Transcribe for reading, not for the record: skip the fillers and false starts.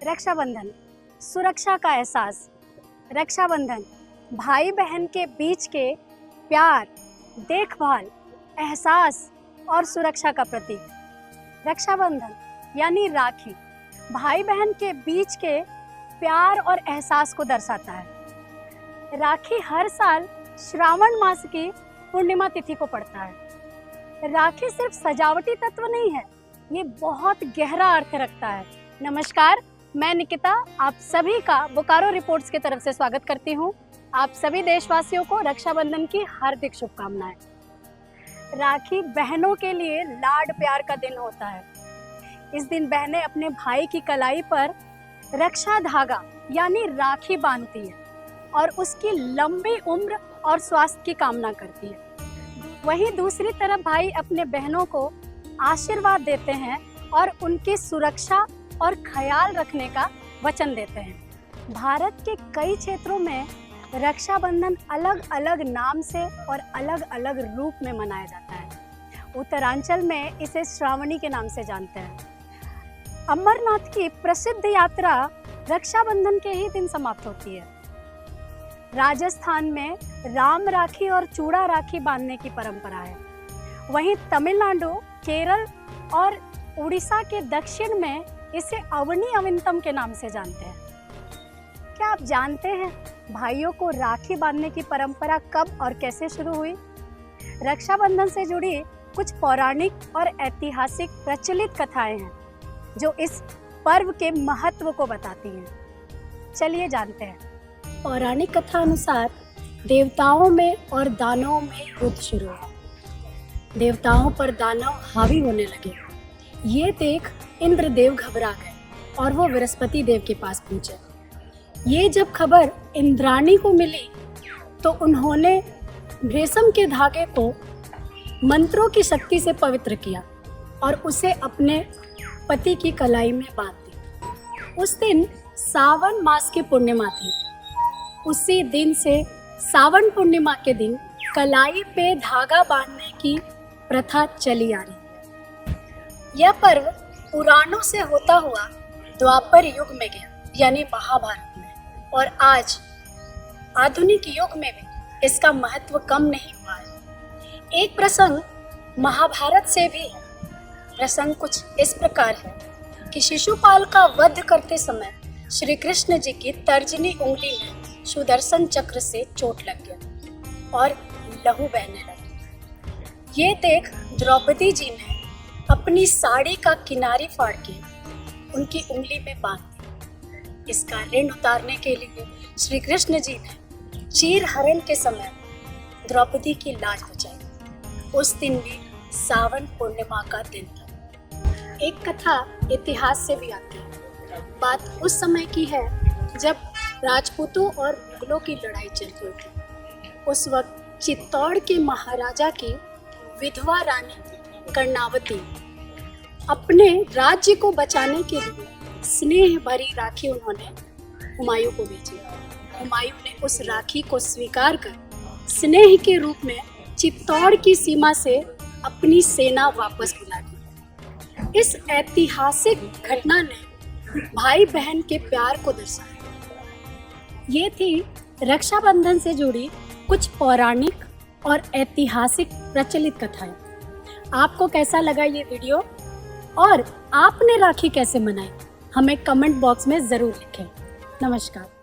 रक्षाबंधन, सुरक्षा का एहसास। रक्षाबंधन भाई बहन के बीच के प्यार, देखभाल, एहसास और सुरक्षा का प्रतीक। रक्षाबंधन यानी राखी भाई बहन के बीच के प्यार और एहसास को दर्शाता है। राखी हर साल श्रावण मास की पूर्णिमा तिथि को पड़ता है। राखी सिर्फ सजावटी तत्व नहीं है, ये बहुत गहरा अर्थ रखता है। नमस्कार, मैं निकिता आप सभी का बोकारो रिपोर्ट्स की तरफ से स्वागत करती हूँ। आप सभी देशवासियों को रक्षाबंधन की हार्दिक शुभकामनाएं। राखी बहनों के लिए लाड प्यार का दिन होता है। इस दिन बहनें अपने भाई की कलाई पर रक्षा धागा यानी राखी बांधती है और उसकी लंबी उम्र और स्वास्थ्य की कामना करती है। वहीं दूसरी तरफ भाई अपने बहनों को आशीर्वाद देते हैं और उनकी सुरक्षा और ख्याल रखने का वचन देते हैं। भारत के कई क्षेत्रों में रक्षाबंधन अलग अलग नाम से और अलग अलग रूप में मनाया जाता है। उत्तरांचल में इसे श्रावणी के नाम से जानते हैं। अमरनाथ की प्रसिद्ध यात्रा रक्षाबंधन के ही दिन समाप्त होती है। राजस्थान में राम राखी और चूड़ा राखी बांधने की परंपरा है। वहीं तमिलनाडु, केरल और उड़ीसा के दक्षिण में इसे अवनी अविंतम के नाम से जानते हैं। क्या आप जानते हैं भाइयों को राखी बांधने की परंपरा कब और कैसे शुरू हुई? रक्षाबंधन से जुड़ी कुछ पौराणिक और ऐतिहासिक प्रचलित कथाएं हैं जो इस पर्व के महत्व को बताती हैं। चलिए जानते हैं। पौराणिक कथा अनुसार देवताओं में और दानवों में युद्ध शुरू हुआ। देवताओं पर दानव हावी होने लगे। ये देख इंद्रदेव घबरा गए और वो बृहस्पति देव के पास पहुंचे। ये जब खबर इंद्राणी को मिली तो उन्होंने रेशम के धागे को मंत्रों की शक्ति से पवित्र किया और उसे अपने पति की कलाई में बांध दी। उस दिन सावन मास की पूर्णिमा थी। उसी दिन से सावन पूर्णिमा के दिन कलाई पे धागा बांधने की प्रथा चली आ रही है। यह पर्व पुराणों से होता हुआ द्वापर युग में गया यानी महाभारत में, और आज आधुनिक युग में भी इसका महत्व कम नहीं हुआ है। एक प्रसंग महाभारत से भी है। प्रसंग कुछ इस प्रकार है कि शिशुपाल का वध करते समय श्री कृष्ण जी की तर्जनी उंगली में सुदर्शन चक्र से चोट लग गया और लहू बहने लगा। ये देख द्रौपदी जी ने अपनी साड़ी का किनारी फाड़ के उनकी उंगली में बांध दी। इसका ऋण उतारने के लिए श्री कृष्ण जी ने चीर हरण के समय द्रौपदी की लाज बचाई। उस दिन भी सावन पूर्णिमा का दिन था। एक कथा इतिहास से भी आती है। बात उस समय की है जब राजपूतों और मुगलों की लड़ाई चल रही थी। उस वक्त चित्तौड़ के महाराजा की विधवा रानी कर्णावती अपने राज्य को बचाने के लिए स्नेह भरी राखी उन्होंने हुमायूं को भेजी। हुमायूं ने उस राखी को स्वीकार कर स्नेह के रूप में चित्तौड़ की सीमा से अपनी सेना वापस बुला ली। इस ऐतिहासिक घटना ने भाई बहन के प्यार को दर्शाया। ये थी रक्षाबंधन से जुड़ी कुछ पौराणिक और ऐतिहासिक प्रचलित कथाएं। आपको कैसा लगा ये वीडियो और आपने राखी कैसे मनाई? हमें कमेंट बॉक्स में ज़रूर लिखें। नमस्कार।